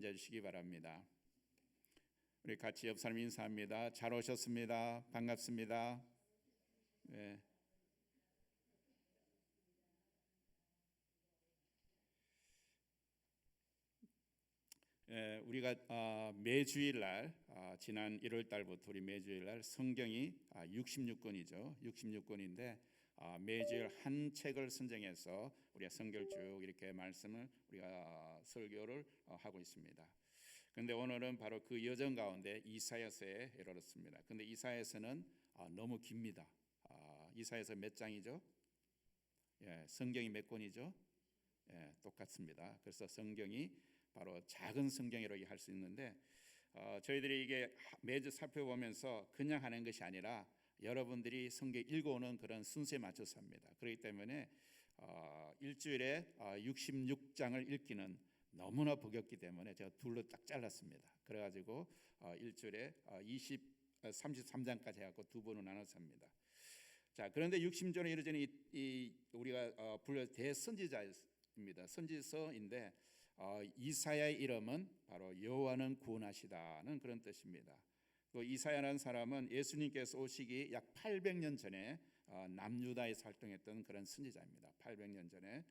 앉아주시기 바랍니다. 우리 같이 옆 사람 인사합니다. 잘 오셨습니다. 반갑습니다. 네. 우리가 매주일날 지난 1월 달부터 우리 매주일날 성경이 66권이죠. 66권인데 매주일 한 책을 선정해서 우리가 성경을 쭉 이렇게 말씀을 우리가 설교를 하고 있습니다. 그런데 오늘은 바로 그 여정 가운데 이사야서에 이르렀습니다. 그런데 이사야서는 너무 깁니다. 이사야서 몇 장이죠? 성경이 몇 권이죠? 똑같습니다. 그래서 성경이 바로 작은 성경이라고 할 수 있는데 저희들이 이게 매주 살펴보면서 그냥 하는 것이 아니라 여러분들이 성경 읽어오는 그런 순서에 맞춰서 합니다. 그렇기 때문에 일주일에 66장을 읽기는 너무나 버겁기 때문에 제가 둘로 딱 잘랐습니다. 그래가지고 일주일에 33장까지 해갖고 두 번으로 나눠서 합니다. 자, 그런데 60절에 이르자니 우리가 불러 대선지자입니다. 선지서인데 이사야의 이름은 바로 여호와는 구원하시다는 그런 뜻입니다. 그 이사야라는 사람은 예수님께서 오시기 약 800년 전에 남유다에서 활동했던 그런 선지자입니다. 800년 전에.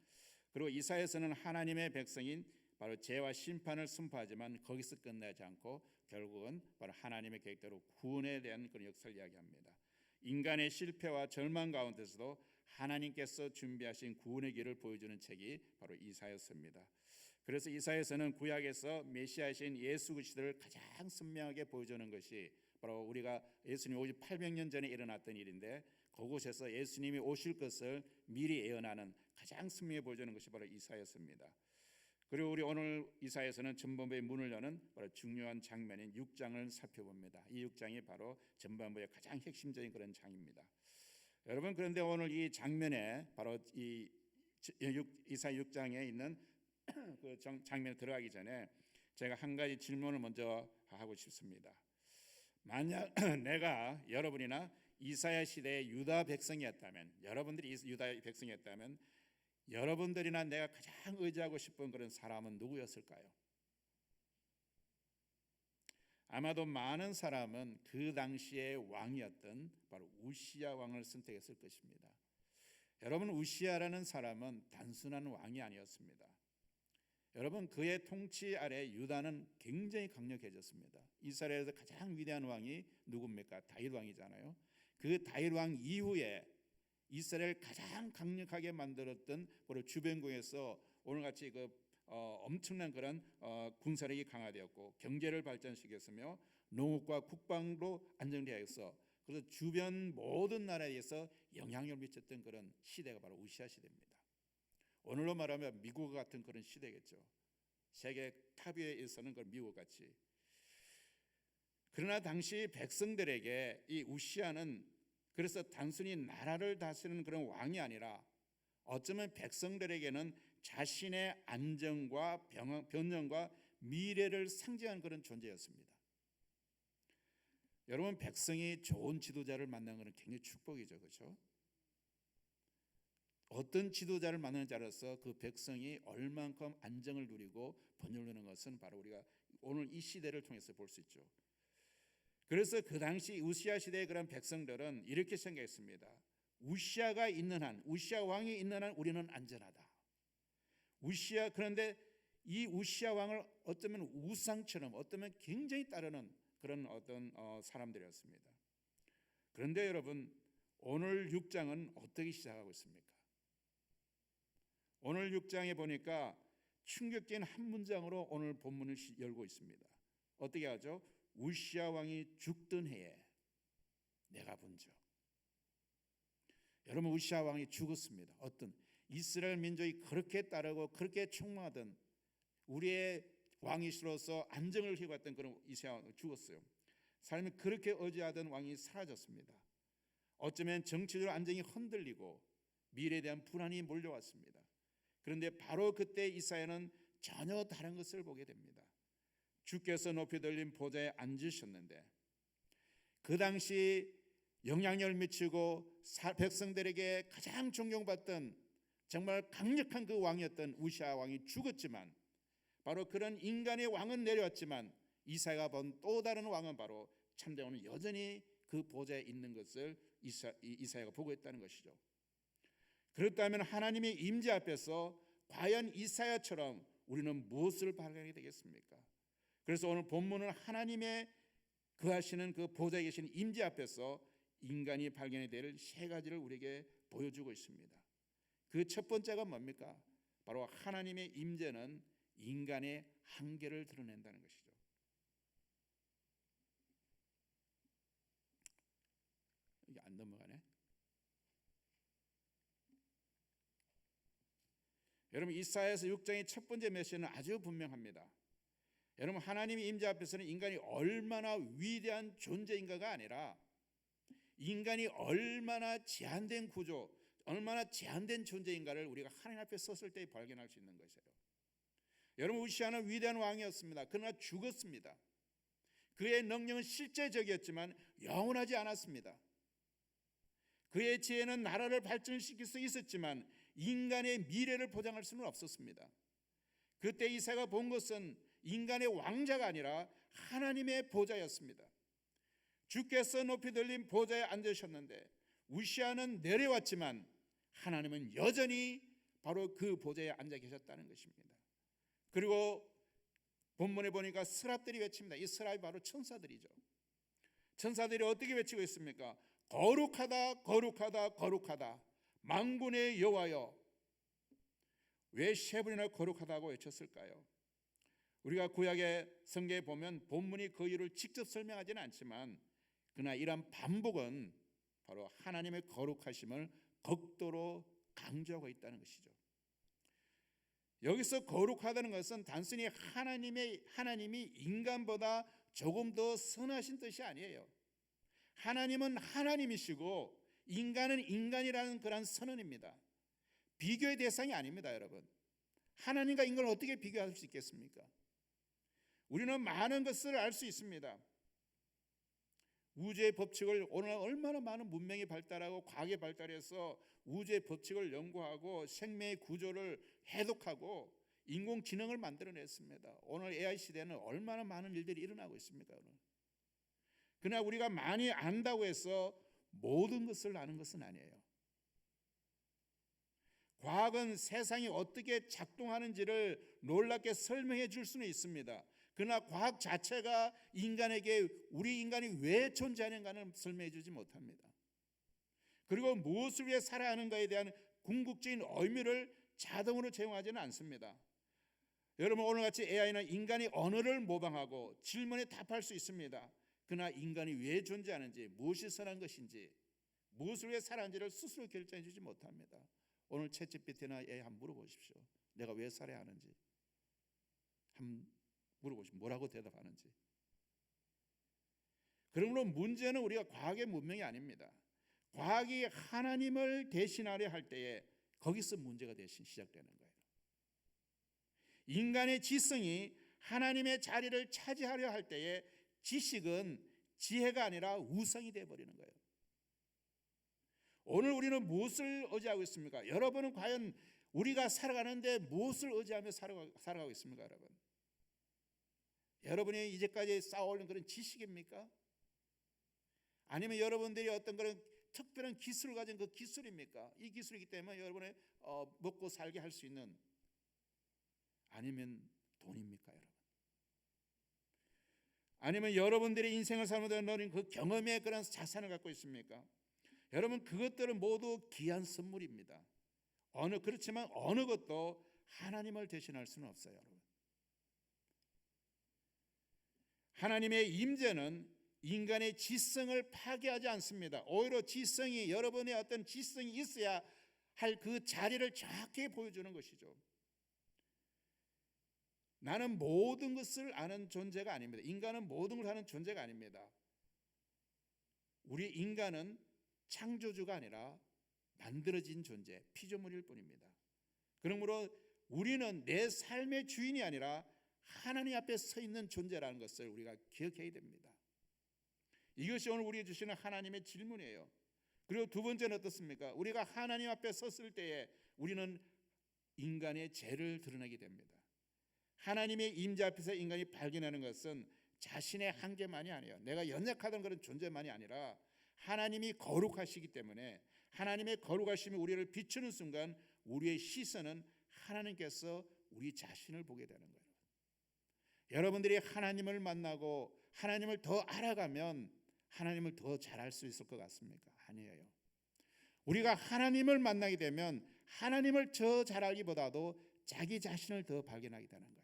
그리고 이사야서는 하나님의 백성인 바로 죄와 심판을 선포하지만 거기서 끝나지 않고 결국은 바로 하나님의 계획대로 구원에 대한 그런 역사를 이야기합니다. 인간의 실패와 절망 가운데서도 하나님께서 준비하신 구원의 길을 보여주는 책이 바로 이사야서입니다. 그래서 이사야서는 구약에서 메시아이신 예수 그리스도를 가장 선명하게 보여주는 것이 바로 우리가 예수님 오시 800년 전에 일어났던 일인데 그곳에서 예수님이 오실 것을 미리 예언하는 가장 선명하게 보여주는 것이 바로 이사야서입니다. 그리고 우리 오늘 이사야서는 전반부의 문을 여는 바로 중요한 장면인 6장을 살펴봅니다. 이 6장이 바로 전반부의 가장 핵심적인 그런 장입니다. 여러분, 그런데 오늘 이 장면에 바로 이 이사야 6장에 있는 그 장면에 들어가기 전에 제가 한 가지 질문을 먼저 하고 싶습니다. 만약 내가 여러분이나 이사야 시대의 유다 백성이었다면, 여러분들이 유다 백성이었다면 여러분들이나 내가 가장 의지하고 싶은 그런 사람은 누구였을까요? 아마도 많은 사람은 그 당시의 왕이었던 바로 우시야 왕을 선택했을 것입니다. 여러분, 우시야라는 사람은 단순한 왕이 아니었습니다. 여러분, 그의 통치 아래 유다는 굉장히 강력해졌습니다. 이스라엘에서 가장 위대한 왕이 누굽니까? 다윗 왕이잖아요. 그 다윗 왕 이후에 이스라엘 가장 강력하게 만들었던 바로 주변국에서 오늘같이 엄청난 그런 군사력이 강화되었고 경제를 발전시켰으며 농업과 국방도 안정되어서 그래서 주변 모든 나라에서 영향력을 미쳤던 그런 시대가 바로 우시야 시대입니다. 오늘로 말하면 미국 같은 그런 시대겠죠. 세계 탑 위에 있어는 그 미국 같이. 그러나 당시 백성들에게 이 우시야는 그래서 단순히 나라를 다스리는 그런 왕이 아니라 어쩌면 백성들에게는 자신의 안정과 변념과 미래를 상징하는 그런 존재였습니다. 여러분, 백성이 좋은 지도자를 만나는 것은 굉장히 축복이죠, 그렇죠? 어떤 지도자를 만나는 자로서 그 백성이 얼만큼 안정을 누리고 번영을 누리는 것은 바로 우리가 오늘 이 시대를 통해서 볼 수 있죠. 그래서 그 당시 우시야 시대의 그런 백성들은 이렇게 생각했습니다. 우시야가 있는 한, 우시야 왕이 있는 한 우리는 안전하다. 그런데 이 우시야 왕을 어쩌면 우상처럼 어쩌면 굉장히 따르는 그런 어떤 사람들이었습니다. 그런데 여러분, 오늘 6장은 어떻게 시작하고 있습니까? 오늘 6장에 보니까 충격적인 한 문장으로 오늘 본문을 열고 있습니다. 어떻게 하죠? 우시야 왕이 죽던 해에 내가 본 적. 여러분, 우시야 왕이 죽었습니다. 어떤 이스라엘 민족이 그렇게 따르고 그렇게 충성하던 우리의 왕이시로서 안정을 희구했던 그런 이스라엘 왕이 죽었어요. 삶이 그렇게 의지하던 왕이 사라졌습니다. 어쩌면 정치적으로 안정이 흔들리고 미래에 대한 불안이 몰려왔습니다. 그런데 바로 그때 이사야는 전혀 다른 것을 보게 됩니다. 주께서 높이 들린 보좌에 앉으셨는데 그 당시 영향력을 미치고 백성들에게 가장 존경받던 정말 강력한 그 왕이었던 우시야 왕이 죽었지만 바로 그런 인간의 왕은 내려왔지만 이사야가 본 또 다른 왕은 바로 참된 왕은 여전히 그 보좌에 있는 것을 이사야가 보고 있다는 것이죠. 그렇다면 하나님의 임재 앞에서 과연 이사야처럼 우리는 무엇을 발견하게 되겠습니까? 그래서 오늘 본문은 하나님의 거하시는 그 보좌에 계신 임재 앞에서 인간이 발견해야 될 세 가지를 우리에게 보여주고 있습니다. 그 첫 번째가 뭡니까? 바로 하나님의 임재는 인간의 한계를 드러낸다는 것이죠. 이게 안 넘어가네. 여러분, 이사야서 6장의 첫 번째 메시지는 아주 분명합니다. 여러분, 하나님의 임재 앞에서는 인간이 얼마나 위대한 존재인가가 아니라 인간이 얼마나 제한된 구조, 얼마나 제한된 존재인가를 우리가 하나님 앞에 섰을 때 발견할 수 있는 것이에요. 여러분, 우시아는 위대한 왕이었습니다. 그러나 죽었습니다. 그의 능력은 실제적이었지만 영원하지 않았습니다. 그의 지혜는 나라를 발전시킬 수 있었지만 인간의 미래를 보장할 수는 없었습니다. 그때 이사야가 본 것은 인간의 왕자가 아니라 하나님의 보좌였습니다. 주께서 높이 들린 보좌에 앉으셨는데 우시아는 내려왔지만 하나님은 여전히 바로 그 보좌에 앉아 계셨다는 것입니다. 그리고 본문에 보니까 스랍들이 외칩니다. 이 스랍이 바로 천사들이죠. 천사들이 어떻게 외치고 있습니까? 거룩하다, 거룩하다, 거룩하다, 만군의 여호와여. 왜 세 번이나 거룩하다고 외쳤을까요? 우리가 구약의 성경에 보면 본문이 그 이유를 직접 설명하지는 않지만 그러나 이러한 반복은 바로 하나님의 거룩하심을 극도로 강조하고 있다는 것이죠. 여기서 거룩하다는 것은 단순히 하나님이 인간보다 조금 더 선하신 뜻이 아니에요. 하나님은 하나님이시고 인간은 인간이라는 그런 선언입니다. 비교의 대상이 아닙니다, 여러분. 하나님과 인간을 어떻게 비교할 수 있겠습니까? 우리는 많은 것을 알 수 있습니다. 우주의 법칙을 오늘 얼마나 많은 문명이 발달하고 과학이 발달해서 우주의 법칙을 연구하고 생명의 구조를 해독하고 인공지능을 만들어냈습니다. 오늘 AI 시대는 얼마나 많은 일들이 일어나고 있습니까? 오늘. 그러나 우리가 많이 안다고 해서 모든 것을 아는 것은 아니에요. 과학은 세상이 어떻게 작동하는지를 놀랍게 설명해 줄 수는 있습니다. 그러나 과학 자체가 인간에게 우리 인간이 왜 존재하는가는 설명해 주지 못합니다. 그리고 무엇을 위해 살아야 하는가에 대한 궁극적인 의미를 자동으로 제공하지는 않습니다. 여러분, 오늘같이 AI는 인간의 언어를 모방하고 질문에 답할 수 있습니다. 그러나 인간이 왜 존재하는지, 무엇이 선한 것인지, 무엇을 위해 살아는지를 스스로 결정해 주지 못합니다. 오늘 챗GPT나 AI 한번 물어보십시오. 내가 왜 살아야 하는지 한번 물어보십시오. 뭐라고 대답하는지. 그러므로 문제는 우리가 과학의 문명이 아닙니다. 과학이 하나님을 대신하려 할 때에 거기서 문제가 대신 시작되는 거예요. 인간의 지성이 하나님의 자리를 차지하려 할 때에 지식은 지혜가 아니라 우상이 되어버리는 거예요. 오늘 우리는 무엇을 의지하고 있습니까? 여러분은 과연 우리가 살아가는데 무엇을 의지하며 살아가고 있습니까, 여러분? 여러분이 이제까지 쌓아올린 그런 지식입니까? 아니면 여러분들이 어떤 그런 특별한 기술을 가진 그 기술입니까? 이 기술이기 때문에 여러분의 먹고 살게 할 수 있는, 아니면 돈입니까, 여러분? 아니면 여러분들의 인생을 살면서 너는 그 경험의 그런 자산을 갖고 있습니까? 여러분, 그것들은 모두 귀한 선물입니다. 그렇지만 어느 것도 하나님을 대신할 수는 없어요, 여러분. 하나님의 임재는 인간의 지성을 파괴하지 않습니다. 오히려 여러분의 어떤 지성이 있어야 할 그 자리를 정확히 보여주는 것이죠. 나는 모든 것을 아는 존재가 아닙니다. 인간은 모든 걸 아는 존재가 아닙니다. 우리 인간은 창조주가 아니라 만들어진 존재, 피조물일 뿐입니다. 그러므로 우리는 내 삶의 주인이 아니라 하나님 앞에 서 있는 존재라는 것을 우리가 기억해야 됩니다. 이것이 오늘 우리에게 주시는 하나님의 질문이에요. 그리고 두 번째는 어떻습니까? 우리가 하나님 앞에 섰을 때에 우리는 인간의 죄를 드러내게 됩니다. 하나님의 임재 앞에서 인간이 발견하는 것은 자신의 한계만이 아니에요. 내가 연약하다는 그런 존재만이 아니라 하나님이 거룩하시기 때문에 하나님의 거룩하심이 우리를 비추는 순간 우리의 시선은 하나님께서 우리 자신을 보게 되는 거예요. 여러분들이 하나님을 만나고 하나님을 더 알아가면 하나님을 더 잘할 수 있을 것 같습니까? 아니에요. 우리가 하나님을 만나게 되면 하나님을 더 잘 알기보다도 자기 자신을 더 발견하게 되는 거예요.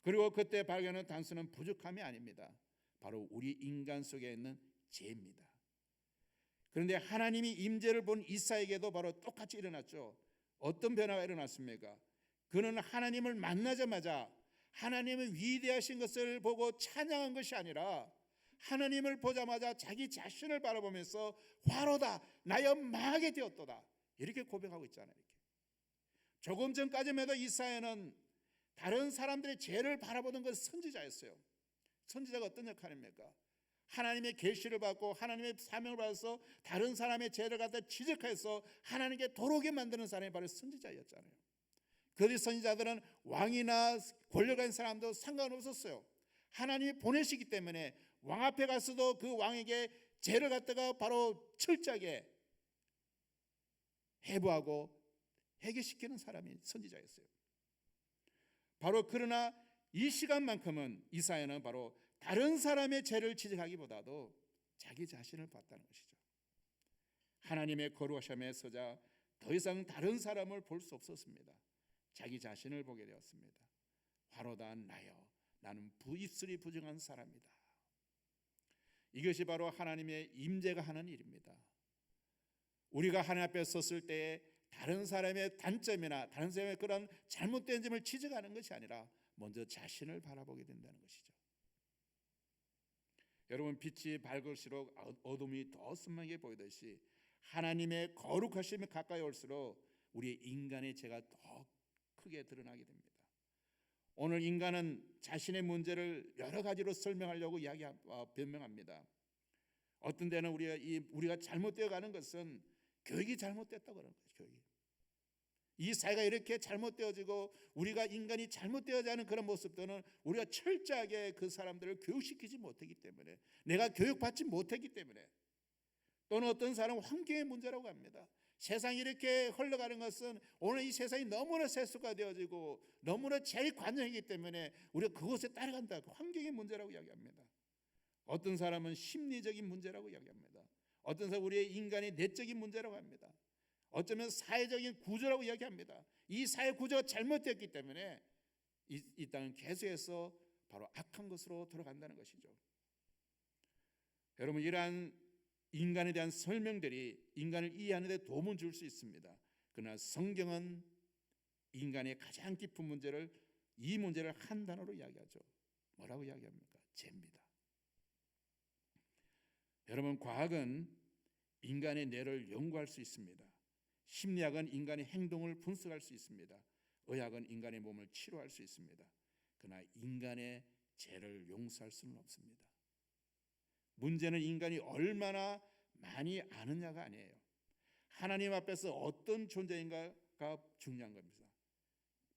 그리고 그때 발견은 단순한 부족함이 아닙니다. 바로 우리 인간 속에 있는 죄입니다. 그런데 하나님이 임재를 본 이사에게도 바로 똑같이 일어났죠. 어떤 변화가 일어났습니까? 그는 하나님을 만나자마자 하나님의 위대하신 것을 보고 찬양한 것이 아니라 하나님을 보자마자 자기 자신을 바라보면서 화로다 나여 망하게 되었도다 이렇게 고백하고 있잖아요. 이렇게. 조금 전까지만 해도 이사야는 다른 사람들의 죄를 바라보는 건 선지자였어요. 선지자가 어떤 역할입니까? 하나님의 계시를 받고 하나님의 사명을 받아서 다른 사람의 죄를 갖다 지적해서 하나님께 도로게 만드는 사람이 바로 선지자였잖아요. 그 선지자들은 왕이나 권력한 사람도 상관없었어요. 하나님이 보내시기 때문에 왕 앞에 가서도 그 왕에게 죄를 갖다가 바로 철저하게 해부하고 해결시키는 사람이 선지자였어요. 바로 그러나 이 시간만큼은 이사야는 바로 다른 사람의 죄를 지적하기보다도 자기 자신을 봤다는 것이죠. 하나님의 거룩하심에 서자 더 이상 다른 사람을 볼 수 없었습니다. 자기 자신을 보게 되었습니다. 화로다 나여 나는 입술이 부정한 사람이다. 이것이 바로 하나님의 임재가 하는 일입니다. 우리가 하나님 앞에 섰을 때 다른 사람의 단점이나 다른 사람의 그런 잘못된 점을 지적하는 것이 아니라 먼저 자신을 바라보게 된다는 것이죠. 여러분 빛이 밝을수록 어둠이 더 선명하게 보이듯이 하나님의 거룩하심이 가까이 올수록 우리의 인간의 죄가 더 크게 드러나게 됩니다. 오늘 인간은 자신의 문제를 여러 가지로 설명하려고 변명합니다. 어떤 데는 우리가 잘못되어 가는 것은 교육이 잘못됐다고 그러는 거죠. 교육이. 이 사회가 이렇게 잘못되어지고 우리가 인간이 잘못되어지 않은 그런 모습들은 우리가 철저하게 그 사람들을 교육시키지 못했기 때문에 내가 교육받지 못했기 때문에 또는 어떤 사람은 환경의 문제라고 합니다. 세상이 이렇게 흘러가는 것은 오늘 이 세상이 너무나 세속화되어지고 너무나 제관념이기 때문에 우리가 그것에 따라간다. 환경의 문제라고 이야기합니다. 어떤 사람은 심리적인 문제라고 이야기합니다. 어떤 사람은 우리의 인간의 내적인 문제라고 합니다. 어쩌면 사회적인 구조라고 이야기합니다. 이 사회 구조가 잘못됐기 때문에 이 땅은 계속해서 바로 악한 것으로 돌아간다는 것이죠. 여러분 이러한 인간에 대한 설명들이 인간을 이해하는 데 도움을 줄 수 있습니다. 그러나 성경은 인간의 가장 깊은 문제를 이 문제를 한 단어로 이야기하죠. 뭐라고 이야기합니까? 죄입니다. 여러분 과학은 인간의 뇌를 연구할 수 있습니다. 심리학은 인간의 행동을 분석할 수 있습니다. 의학은 인간의 몸을 치료할 수 있습니다. 그러나 인간의 죄를 용서할 수는 없습니다. 문제는 인간이 얼마나 많이 아느냐가 아니에요. 하나님 앞에서 어떤 존재인가가 중요한 겁니다.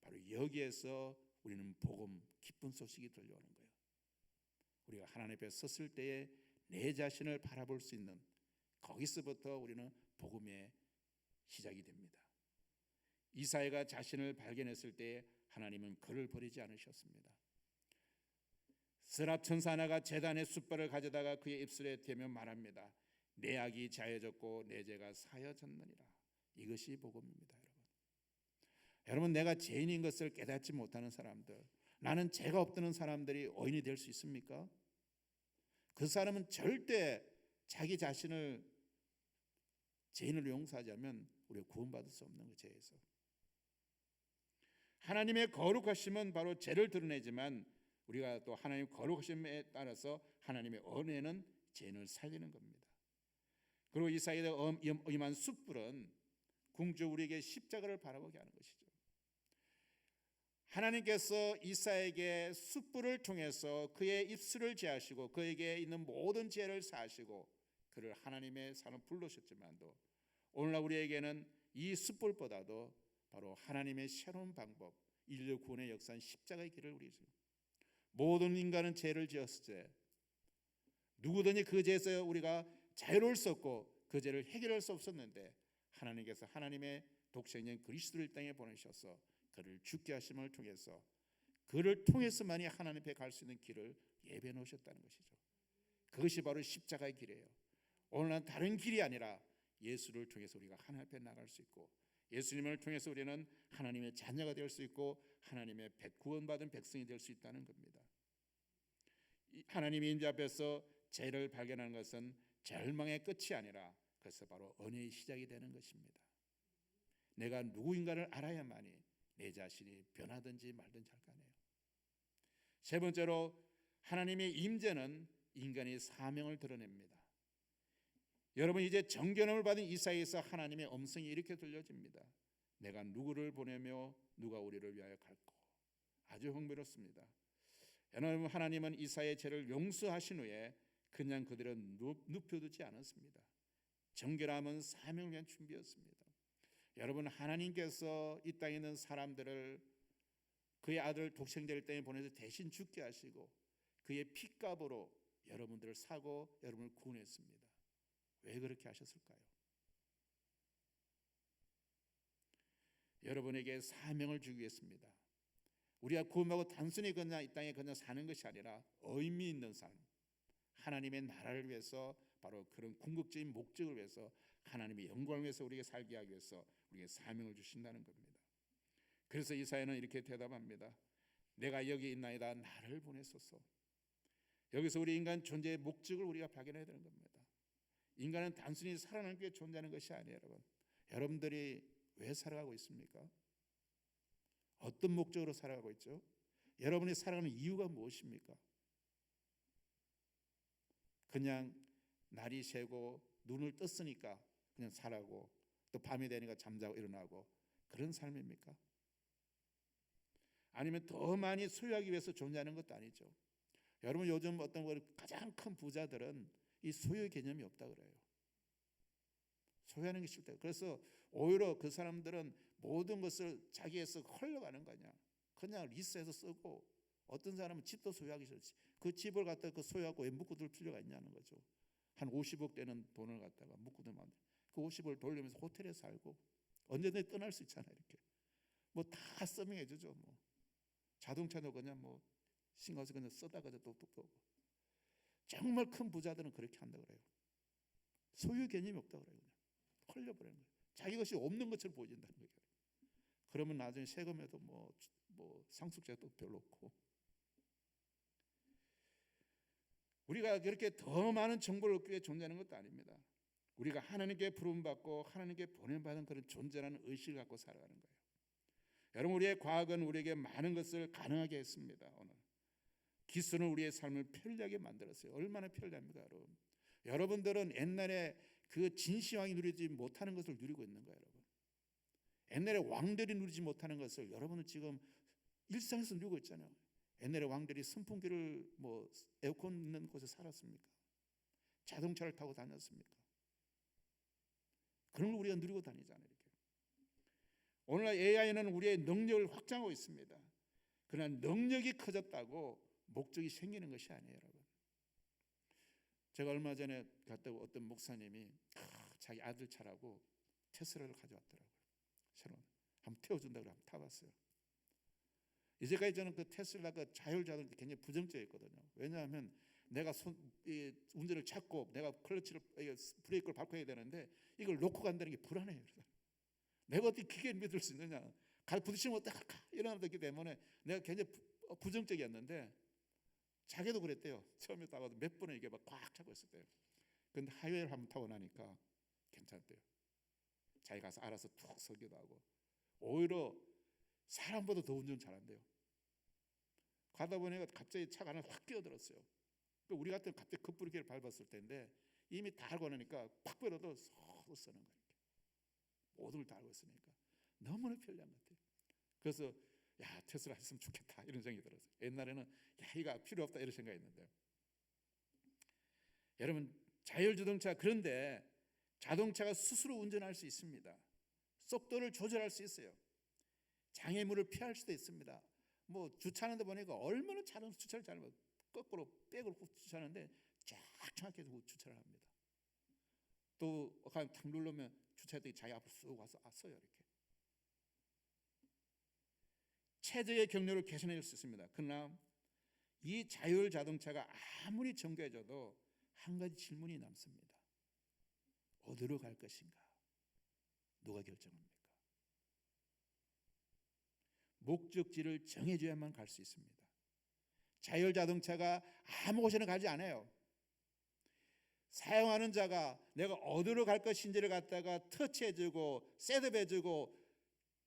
바로 여기에서 우리는 복음, 기쁜 소식이 들려오는 거예요. 우리가 하나님 앞에 섰을 때에 내 자신을 바라볼 수 있는 거기서부터 우리는 복음의 시작이 됩니다. 이사야가 자신을 발견했을 때 하나님은 그를 버리지 않으셨습니다. 스랍 천사 하나가 제단의 숯발을 가져다가 그의 입술에 대며 말합니다. 내 악이 자해졌고 내 죄가 사여졌느니라. 이것이 복음입니다. 여러분 내가 죄인인 것을 깨닫지 못하는 사람들, 나는 죄가 없다는 사람들이 의인이 될 수 있습니까? 그 사람은 절대 자기 자신을 죄인을 용서하자면 우리가 구원받을 수 없는 그 죄에서. 하나님의 거룩하심은 바로 죄를 드러내지만 우리가 또 하나님 거룩하심에 따라서 하나님의 은혜는 죄인을 살리는 겁니다. 그리고 이사야에 임한 숯불은 궁주 우리에게 십자가를 바라보게 하는 것이죠. 하나님께서 이사야에게 숯불을 통해서 그의 입술을 제하시고 그에게 있는 모든 죄를 사하시고 그를 하나님의 산으로 부르셨지만도 오늘날 우리에게는 이 숯불보다도 바로 하나님의 새로운 방법, 인류 구원의 역사는 십자가의 길을 우리죠. 모든 인간은 죄를 지었을 때 누구든지 그 죄에서 우리가 자유로울 수 없고 그 죄를 해결할 수 없었는데 하나님께서 하나님의 독생자인 그리스도를 땅에 보내셔서 그를 죽게 하심을 통해서 그를 통해서만이 하나님 앞에 갈 수 있는 길을 예배해 놓으셨다는 것이죠. 그것이 바로 십자가의 길이에요. 오늘은 다른 길이 아니라 예수를 통해서 우리가 하나님 앞에 나갈 수 있고 예수님을 통해서 우리는 하나님의 자녀가 될 수 있고 하나님의 구원받은 백성이 될 수 있다는 겁니다. 하나님의 임재 앞에서 죄를 발견하는 것은 절망의 끝이 아니라 그래서 바로 은혜의 시작이 되는 것입니다. 내가 누구인가를 알아야만이 내 자신이 변하든지 말든지 할 거 아니에요. 세 번째로 하나님의 임재는 인간의 사명을 드러냅니다. 여러분 이제 정결함을 받은 이사야에서 하나님의 음성이 이렇게 들려집니다. 내가 누구를 보내며 누가 우리를 위하여 갈꼬. 아주 흥미롭습니다. 여러분 하나님은 이사야의 죄를 용서하신 후에 그냥 그대로 눕혀두지 않았습니다. 정결함은 사명을 위한 준비였습니다. 여러분 하나님께서 이 땅에 있는 사람들을 그의 아들 독생자를 땅에 보내서 대신 죽게 하시고 그의 피값으로 여러분들을 사고 여러분을 구원했습니다. 왜 그렇게 하셨을까요? 여러분에게 사명을 주기 위해서입니다. 우리가 구원받고 단순히 그냥 이 땅에 그냥 사는 것이 아니라 의미 있는 삶, 하나님의 나라를 위해서 바로 그런 궁극적인 목적을 위해서 하나님의 영광을 위해서 우리에게 살게 하기 위해서 우리에게 사명을 주신다는 겁니다. 그래서 이사야는 이렇게 대답합니다. 내가 여기 있나이다 나를 보내소서. 여기서 우리 인간 존재의 목적을 우리가 발견해야 되는 겁니다. 인간은 단순히 살아남기 위해 존재하는 것이 아니에요. 여러분들이 왜 살아가고 있습니까? 어떤 목적으로 살아가고 있죠? 여러분이 살아가는 이유가 무엇입니까? 그냥 날이 새고 눈을 떴으니까 그냥 살아고 또 밤이 되니까 잠자고 일어나고 그런 삶입니까? 아니면 더 많이 소유하기 위해서 존재하는 것도 아니죠. 여러분 요즘 어떤 가장 큰 부자들은 이 소유 개념이 없다 그래요. 소유하는 게 싫다. 그래서 오히려 그 사람들은 모든 것을 자기에서 흘러가는 거냐. 그냥 리스해서 쓰고 어떤 사람은 집도 소유하기 싫지. 그 집을 갖다가 그 소유하고 왜 묶어둘 필요가 있냐는 거죠. 한 50억 되는 돈을 갖다가 묶어두면 그 50억을 돌리면서 호텔에 살고 언제든지 떠날 수 있잖아요. 이렇게 뭐 다 서밍해 주죠. 뭐 자동차도 그냥 뭐 싱가서 그냥 쓰다가 똑똑 오고 정말 큰 부자들은 그렇게 한다 그래요. 소유 개념이 없다 그래요. 그냥 흘려버리는 거예요. 자기 것이 없는 것처럼 보여진다는 거예요. 그러면 나중에 세금에도 뭐 상속세도 별로 없고. 우리가 그렇게 더 많은 정보를 얻기 위해 존재하는 것도 아닙니다. 우리가 하나님께 부름받고 하나님께 보냄받은 그런 존재라는 의식을 갖고 살아가는 거예요. 여러분 우리의 과학은 우리에게 많은 것을 가능하게 했습니다. 오늘 기술은 우리의 삶을 편리하게 만들었어요. 얼마나 편리합니까 여러분? 여러분들은 옛날에 그 진시황이 누리지 못하는 것을 누리고 있는 거예요. 여러분 옛날에 왕들이 누리지 못하는 것을 여러분은 지금 일상에서 누리고 있잖아요. 옛날에 왕들이 선풍기를 뭐 에어컨 있는 곳에 살았습니까? 자동차를 타고 다녔습니까? 그런 걸 우리가 누리고 다니잖아요. 이렇게. 오늘날 AI는 우리의 능력을 확장하고 있습니다. 그러나 능력이 커졌다고 목적이 생기는 것이 아니에요, 여러분. 제가 얼마 전에 갔다고 어떤 목사님이 자기 아들 차라고 테슬라를 가져왔더라고요. 새로운 한번 태워준다고 한번 타봤어요. 이제까지 저는 그 테슬라가 자율자동차 굉장히 부정적이었거든요. 왜냐하면 내가 운전을 잡고 내가 클러치를 브레이크를 밟아야 되는데 이걸 놓고 간다는 게 불안해요. 내가 어떻게 기계를 믿을 수 있느냐? 갈 부딪히면 어떡할까? 이런 것이기 때문에 내가 굉장히 부정적이었는데 자기도 그랬대요. 처음에 타고도 몇 번을 이게 막 꽉 차고 있었대요. 근데 하이웨이를 한번 타고 나니까 괜찮대요. 자기 가서 알아서 툭 서기도 하고 오히려 사람보다 더 운전 잘한대요. 가다 보니까 갑자기 차가 하나 확 끼어들었어요. 우리 같은 갑자기 급브레이크를 밟았을 텐데 이미 다 알고 나니까 팍 벌어도 서로 쓰는 거예요. 모든 걸 다 알고 있으니까 너무나 편리한 것 같아요. 그래서 야 테슬라 했으면 좋겠다 이런 생각이 들었어요. 옛날에는 야 이거 필요 없다 이런 생각했는데 여러분 자율주행차 그런데 자동차가 스스로 운전할 수 있습니다. 속도를 조절할 수 있어요. 장애물을 피할 수도 있습니다. 뭐 주차하는데 보니까 얼마나 차는 주차를 잘못 거꾸로 백으로 주차하는데 쫙 정확히 주차를 합니다. 또 탁 누르면 주차했더니 자기 앞으로 쑥 와서 서요. 이렇게 체제의 경로를 개선해 줄 수 있습니다. 그러나 이 자율 자동차가 아무리 정교해져도 한 가지 질문이 남습니다. 어디로 갈 것인가? 누가 결정합니까? 목적지를 정해줘야만 갈 수 있습니다. 자율 자동차가 아무 곳에나 가지 않아요. 사용하는 자가 내가 어디로 갈 것인지를 갖다가 터치해주고 셋업해주고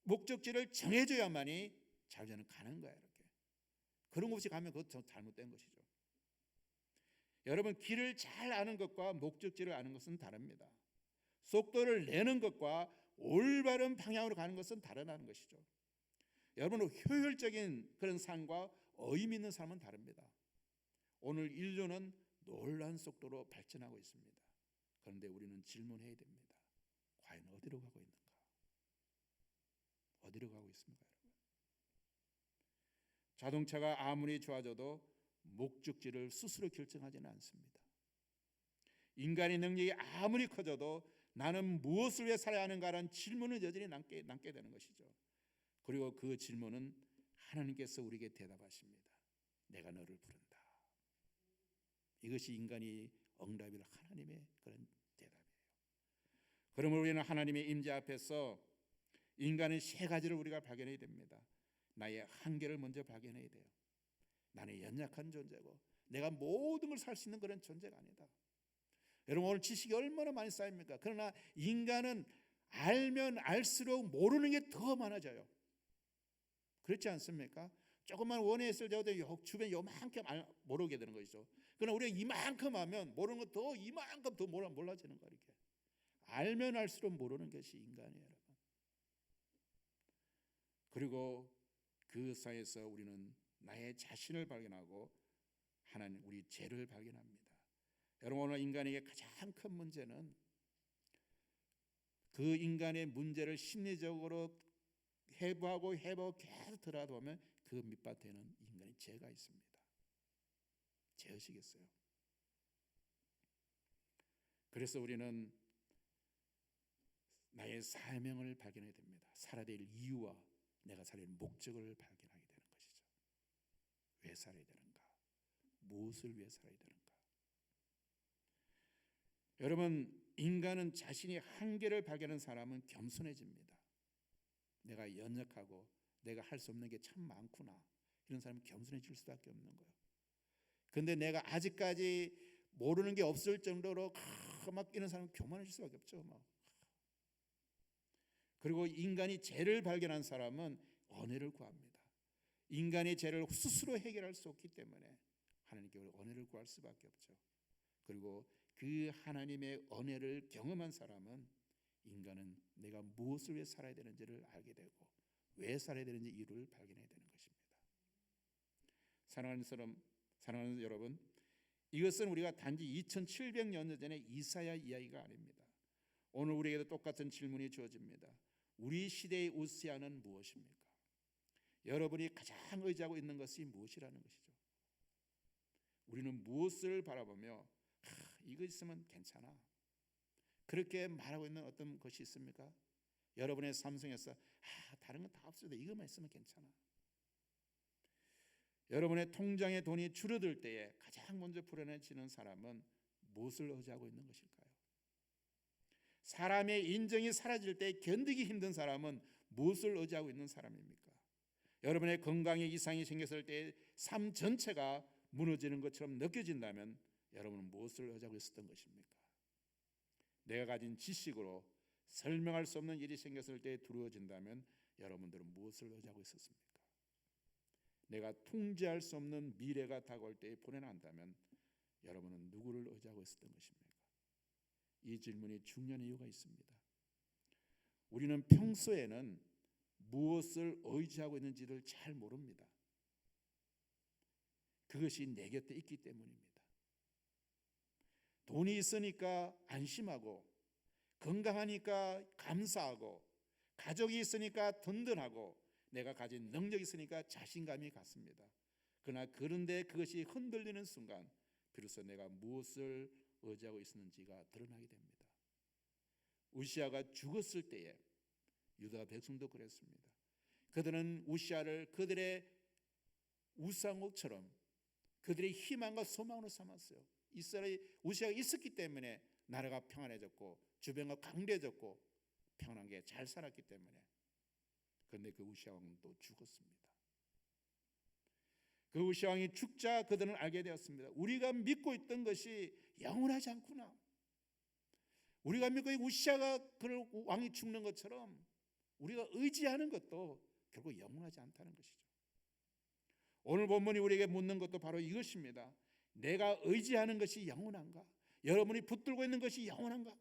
목적지를 정해줘야만이 자율자는 가는 거예요. 이렇게 그런 곳이 가면 그것도 잘못된 것이죠. 여러분, 길을 잘 아는 것과 목적지를 아는 것은 다릅니다. 속도를 내는 것과 올바른 방향으로 가는 것은 다르다는 것이죠. 여러분, 효율적인 그런 삶과 의미 있는 삶은 다릅니다. 오늘 인류는 놀라운 속도로 발전하고 있습니다. 그런데 우리는 질문해야 됩니다. 과연 어디로 가고 있는가? 어디로 가고 있습니까, 여러분? 자동차가 아무리 좋아져도 목적지를 스스로 결정하지는 않습니다. 인간의 능력이 아무리 커져도 나는 무엇을 위해 살아야 하는가라는 질문은 여전히 남게 되는 것이죠. 그리고 그 질문은 하나님께서 우리에게 대답하십니다. 내가 너를 부른다. 이것이 인간이 응답일 하나님의 그런 대답이에요. 그러므로 우리는 하나님의 임재 앞에서 인간의 세 가지를 우리가 발견해야 됩니다. 나의 한계를 먼저 발견해야 돼요. 나는 연약한 존재고 내가 모든 걸 살 수 있는 그런 존재가 아니다. 여러분, 오늘 지식이 얼마나 많이 쌓입니까? 그러나 인간은 알면 알수록 모르는 게 더 많아져요. 그렇지 않습니까? 조금만 원했을 때도 주변에 요만큼 모르게 되는 것이죠. 그러나 우리가 이만큼 하면 모르는 것 더 이만큼 더 몰라지는 거예요. 이렇게 알면 알수록 모르는 것이 인간이에요, 여러분. 그리고 그 사이에서 우리는 나의 자신을 발견하고 하나님 우리 죄를 발견합니다. 여러분, 오늘 인간에게 가장 큰 문제는 그 인간의 문제를 심리적으로 해부하고 계속 들어보면 그 밑바탕에는 인간의 죄가 있습니다. 죄의식이었어요. 그래서 우리는 나의 사명을 발견해야 됩니다. 살아야 될 이유와 내가 살아야 될 목적을 발견하게 되는 것이죠. 왜 살아야 되는가? 무엇을 위해 살아야 되는가? 여러분, 인간은 자신이 한계를 발견한 사람은 겸손해집니다. 내가 연약하고 내가 할 수 없는 게 참 많구나. 이런 사람은 겸손해질 수밖에 없는 거예요. 그런데 내가 아직까지 모르는 게 없을 정도로 막 이런 사람은 교만해질 수밖에 없죠. 막. 그리고 인간이 죄를 발견한 사람은 은혜를 구합니다. 인간의 죄를 스스로 해결할 수 없기 때문에 하나님께 은혜를 구할 수밖에 없죠. 그리고 그 하나님의 은혜를 경험한 사람은 인간은 내가 무엇을 위해 살아야 되는지를 알게 되고 왜 살아야 되는지 이유를 발견해야 되는 것입니다. 사랑하는 여러분, 이것은 우리가 단지 2700년 전의 이사야 이야기가 아닙니다. 오늘 우리에게도 똑같은 질문이 주어집니다. 우리 시대의 우스야는 무엇입니까? 여러분이 가장 의지하고 있는 것이 무엇이라는 것이죠. 우리는 무엇을 바라보며 이거 있으면 괜찮아, 그렇게 말하고 있는 어떤 것이 있습니까? 여러분의 삼성에서 다른 건 다 없어도 이것만 있으면 괜찮아. 여러분의 통장에 돈이 줄어들 때에 가장 먼저 불안해지는 사람은 무엇을 의지하고 있는 것일까요? 사람의 인정이 사라질 때 견디기 힘든 사람은 무엇을 의지하고 있는 사람입니까? 여러분의 건강에 이상이 생겼을 때 삶 전체가 무너지는 것처럼 느껴진다면 여러분은 무엇을 의지하고 있었던 것입니까? 내가 가진 지식으로 설명할 수 없는 일이 생겼을 때 두려워진다면 여러분들은 무엇을 의지하고 있었습니까? 내가 통제할 수 없는 미래가 다가올 때에 불안한다면 여러분은 누구를 의지하고 있었던 것입니까? 이 질문이 중요한 이유가 있습니다. 우리는 평소에는 무엇을 의지하고 있는지를 잘 모릅니다. 그것이 내 곁에 있기 때문입니다. 돈이 있으니까 안심하고, 건강하니까 감사하고, 가족이 있으니까 든든하고, 내가 가진 능력이 있으니까 자신감이 갔습니다. 그러나 그런데 그것이 흔들리는 순간 비로소 내가 무엇을 의지하고 있었는지가 드러나게 됩니다. 우시아가 죽었을 때에 유다 백성도 그랬습니다. 그들은 우시아를 그들의 우상옥처럼 그들의 희망과 소망으로 삼았어요. 이스라엘 우시아가 있었기 때문에 나라가 평안해졌고 주변과 강대해졌고 평안하게 잘 살았기 때문에. 그런데 그 우시아 왕은 또 죽었습니다. 그 우시아 왕이 죽자 그들은 알게 되었습니다. 우리가 믿고 있던 것이 영원하지 않구나. 우리가 믿고 우시아가 그 왕이 죽는 것처럼 우리가 의지하는 것도 결국 영원하지 않다는 것이죠. 오늘 본문이 우리에게 묻는 것도 바로 이것입니다. 내가 의지하는 것이 영원한가? 여러분이 붙들고 있는 것이 영원한가?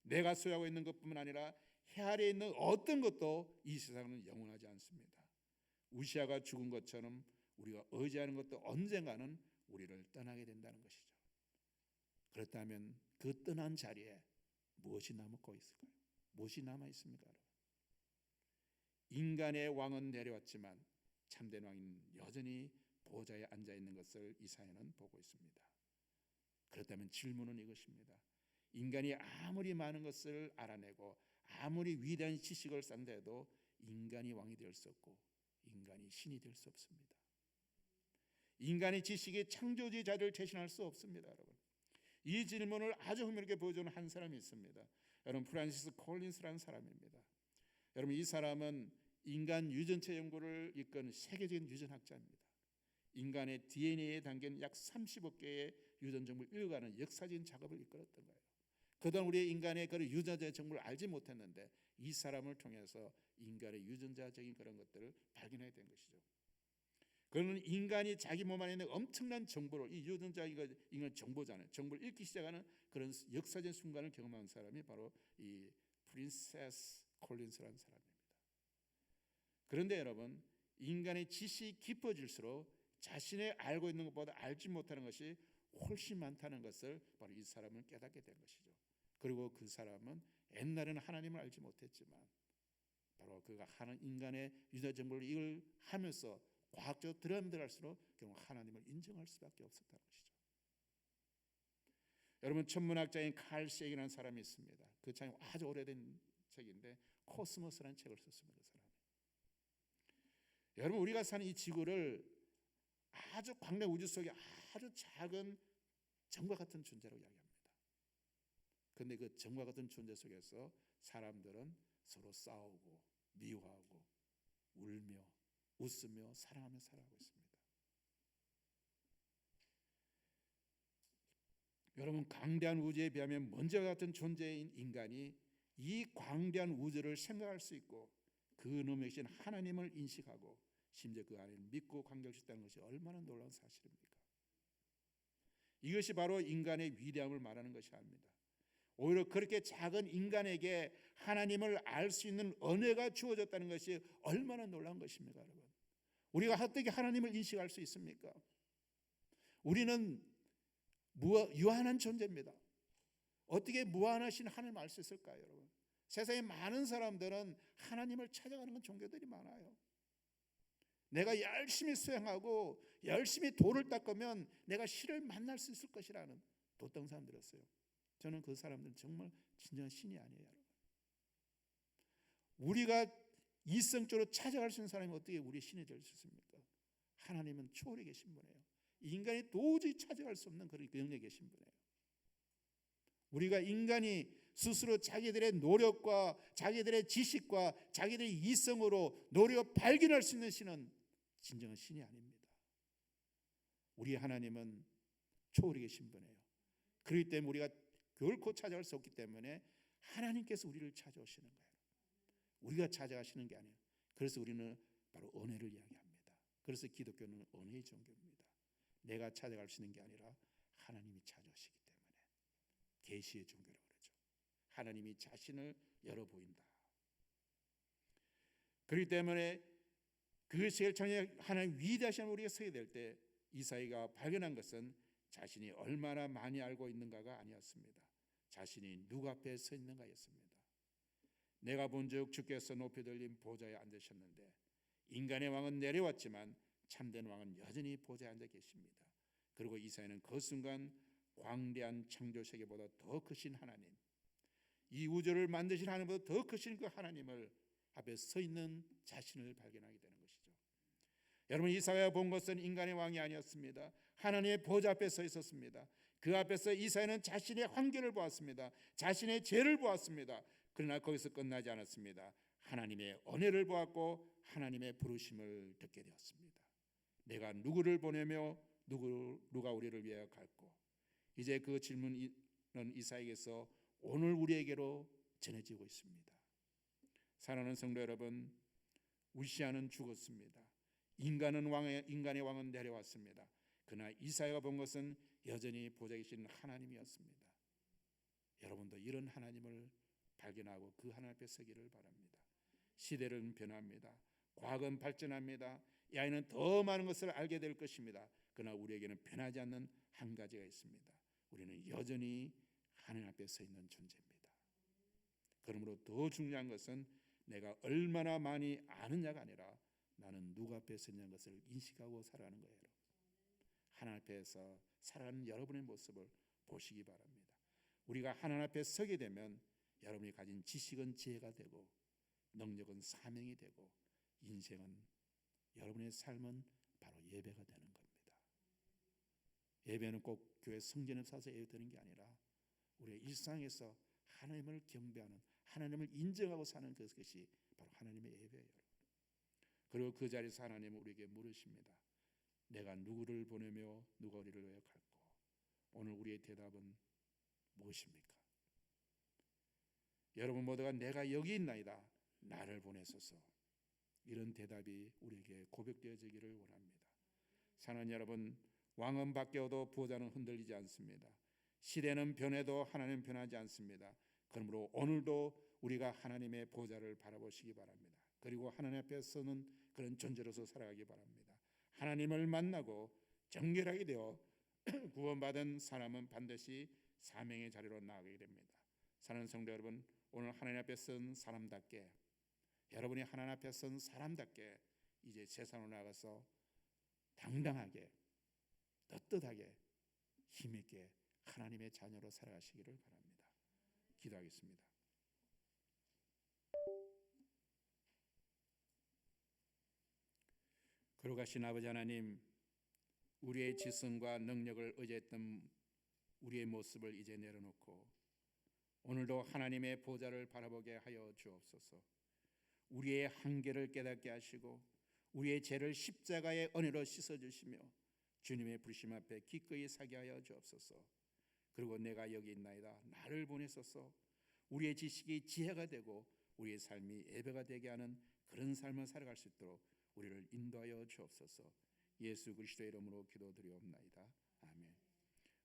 내가 소유하고 있는 것뿐만 아니라 해 아래에 있는 어떤 것도 이 세상은 영원하지 않습니다. 우시아가 죽은 것처럼 우리가 의지하는 것도 언젠가는 우리를 떠나게 된다는 것이죠. 그렇다면 그 떠난 자리에 무엇이 남고 있을까요? 무엇이 남아 있습니까? 인간의 왕은 내려왔지만 참된 왕은 여전히 보좌에 앉아 있는 것을 이사야는 보고 있습니다. 그렇다면 질문은 이것입니다. 인간이 아무리 많은 것을 알아내고 아무리 위대한 지식을 쌓는데도 인간이 왕이 될 수 없고 인간이 신이 될 수 없습니다. 인간의 지식이 창조주의 자리를 대신할 수 없습니다. 여러분, 이 질문을 아주 흥미롭게 보여주는 한 사람이 있습니다. 여러분, 프란시스 콜린스라는 사람입니다. 여러분, 이 사람은 인간 유전체 연구를 이끈 세계적인 유전학자입니다. 인간의 DNA에 담긴 약 35개의 유전 정보를 읽어가는 역사적인 작업을 이끌었던 거예요. 그동안 우리 인간의 그런 유전자 정보를 알지 못했는데 이 사람을 통해서 인간의 유전자적인 그런 것들을 발견하게 된 것이죠. 그는 인간이 자기 몸 안에 있는 엄청난 정보를, 이 유전자 인간 정보잖아요. 정보를 읽기 시작하는 그런 역사적인 순간을 경험한 사람이 바로 이 프린세스 콜린스라는 사람입니다. 그런데 여러분, 인간의 지식이 깊어질수록 자신의 알고 있는 것보다 알지 못하는 것이 훨씬 많다는 것을 바로 이 사람은 깨닫게 된 것이죠. 그리고 그 사람은 옛날에는 하나님을 알지 못했지만 바로 그가 인간의 유전자 정보를 이걸 하면서 과학적으로 들어갈수록 결국 하나님을 인정할 수밖에 없었다는 것이죠. 여러분, 천문학자인 칼 세이라는 사람이 있습니다. 그 책이 아주 오래된 책인데 코스모스라는 책을 썼습니다. 그 사람이. 여러분, 우리가 사는 이 지구를 아주 광대 우주 속에 아주 작은 점과 같은 존재라고 이야기합니다. 그런데 그 점과 같은 존재 속에서 사람들은 서로 싸우고 미워하고 울며 웃으며 사랑하며 살아가고 있습니다. 여러분, 광대한 우주에 비하면 먼지와 같은 존재인 인간이 이 광대한 우주를 생각할 수 있고 그 놈이신 하나님을 인식하고 심지어 그 안에 믿고 관계할 수 있다는 것이 얼마나 놀라운 사실입니까? 이것이 바로 인간의 위대함을 말하는 것이 아닙니다. 오히려 그렇게 작은 인간에게 하나님을 알 수 있는 은혜가 주어졌다는 것이 얼마나 놀라운 것입니까, 여러분? 우리가 어떻게 하나님을 인식할 수 있습니까? 우리는 유한한 존재입니다. 어떻게 무한하신 하나님을 알 수 있을까요, 여러분? 세상에 많은 사람들은 하나님을 찾아가는 종교들이 많아요. 내가 열심히 수행하고 열심히 돌을 닦으면 내가 신을 만날 수 있을 것이라는 도덕 사람들이었어요. 저는 그 사람들은 정말 진정한 신이 아니에요, 여러분. 우리가 이성적으로 찾아갈 수 있는 사람이 어떻게 우리의 신이 될 수 있습니까? 하나님은 초월에 계신 분이에요. 인간이 도저히 찾아갈 수 없는 그런 영역에 계신 분이에요. 우리가 인간이 스스로 자기들의 노력과 자기들의 지식과 자기들의 이성으로 노력 발견할 수 있는 신은 진정한 신이 아닙니다. 우리 하나님은 초월에 계신 분이에요. 그렇기 때문에 우리가 결코 찾아갈 수 없기 때문에 하나님께서 우리를 찾아오시는 거예요. 우리가 찾아가시는 게 아니에요. 그래서 우리는 바로 은혜를 이야기합니다. 그래서 기독교는 은혜의 종교입니다. 내가 찾아갈 수 있는 게 아니라 하나님이 찾아오시기 때문에 계시의 종교라고 그러죠. 하나님이 자신을 열어 보인다. 그렇기 때문에 그 세계를 창조한 하나님 위대하신 우리가 서게 될 때 이사야가 발견한 것은 자신이 얼마나 많이 알고 있는가가 아니었습니다. 자신이 누구 앞에 서 있는가였습니다. 내가 본즉 주께서 높이 들린 보좌에 앉으셨는데 인간의 왕은 내려왔지만 참된 왕은 여전히 보좌에 앉아 계십니다. 그리고 이사야는 그 순간 광대한 창조 세계보다 더 크신 하나님, 이 우주를 만드신 하나님보다 더 크신 그 하나님을 앞에 서 있는 자신을 발견하게 되는 것이죠. 여러분, 이사야가 본 것은 인간의 왕이 아니었습니다. 하나님의 보좌 앞에 서 있었습니다. 그 앞에서 이사야는 자신의 한계를 보았습니다. 자신의 죄를 보았습니다. 그러나 거기서 끝나지 않았습니다. 하나님의 은혜를 보았고 하나님의 부르심을 듣게 되었습니다. 내가 누구를 보내며 누가 우리를 위하여 갈고. 이제 그 질문은 이사야에게서 오늘 우리에게로 전해지고 있습니다. 사랑하는 성도 여러분, 우시아는 죽었습니다. 인간의 왕은 내려왔습니다. 그러나 이사야가 본 것은 여전히 보좌에 계신 하나님이었습니다. 여러분도 이런 하나님을 발견하고 그 하나님 앞에 서기를 바랍니다. 시대는 변합니다. 과학은 발전합니다. 이 아이는 더 많은 것을 알게 될 것입니다. 그러나 우리에게는 변하지 않는 한 가지가 있습니다. 우리는 여전히 하나님 앞에 서 있는 존재입니다. 그러므로 더 중요한 것은 내가 얼마나 많이 아느냐가 아니라 나는 누구 앞에 서 있는 것을 인식하고 살아가는 거예요. 하나님 앞에서 살아가는 여러분의 모습을 보시기 바랍니다. 우리가 하나님 앞에 서게 되면 여러분이 가진 지식은 지혜가 되고 능력은 사명이 되고 인생은, 여러분의 삶은 바로 예배가 되는 겁니다. 예배는 꼭 교회 성전에 사서 예배드리는 게 아니라 우리의 일상에서 하나님을 경배하는, 하나님을 인정하고 사는 그것이 바로 하나님의 예배예요. 그리고 그 자리에서 하나님은 우리에게 물으십니다. 내가 누구를 보내며 누가 우리를 위하여 갈고. 오늘 우리의 대답은 무엇입니까? 여러분 모두가 내가 여기 있나이다, 나를 보내소서, 이런 대답이 우리에게 고백되어지기를 원합니다. 사랑하는 여러분, 왕은 바뀌어도 보좌는 흔들리지 않습니다. 시대는 변해도 하나님은 변하지 않습니다. 그러므로 오늘도 우리가 하나님의 보좌를 바라보시기 바랍니다. 그리고 하나님 앞에 서는 그런 존재로서 살아가기 바랍니다. 하나님을 만나고 정결하게 되어 구원받은 사람은 반드시 사명의 자리로 나아가게 됩니다. 사랑하는 성도 여러분, 오늘 하나님 앞에 선 사람답게, 여러분이 하나님 앞에 선 사람답게 이제 세상으로 나가서 당당하게, 떳떳하게, 힘있게 하나님의 자녀로 살아가시기를 바랍니다. 기도하겠습니다. 거룩하신 아버지 하나님, 우리의 지성과 능력을 의지했던 우리의 모습을 이제 내려놓고 오늘도 하나님의 보좌를 바라보게 하여 주옵소서. 우리의 한계를 깨닫게 하시고 우리의 죄를 십자가의 은혜로 씻어주시며 주님의 부르심 앞에 기꺼이 서게 하여 주옵소서. 그리고 내가 여기 있나이다, 나를 보내소서. 우리의 지식이 지혜가 되고 우리의 삶이 예배가 되게 하는 그런 삶을 살아갈 수 있도록 우리를 인도하여 주옵소서. 예수 그리스도의 이름으로 기도드리옵나이다.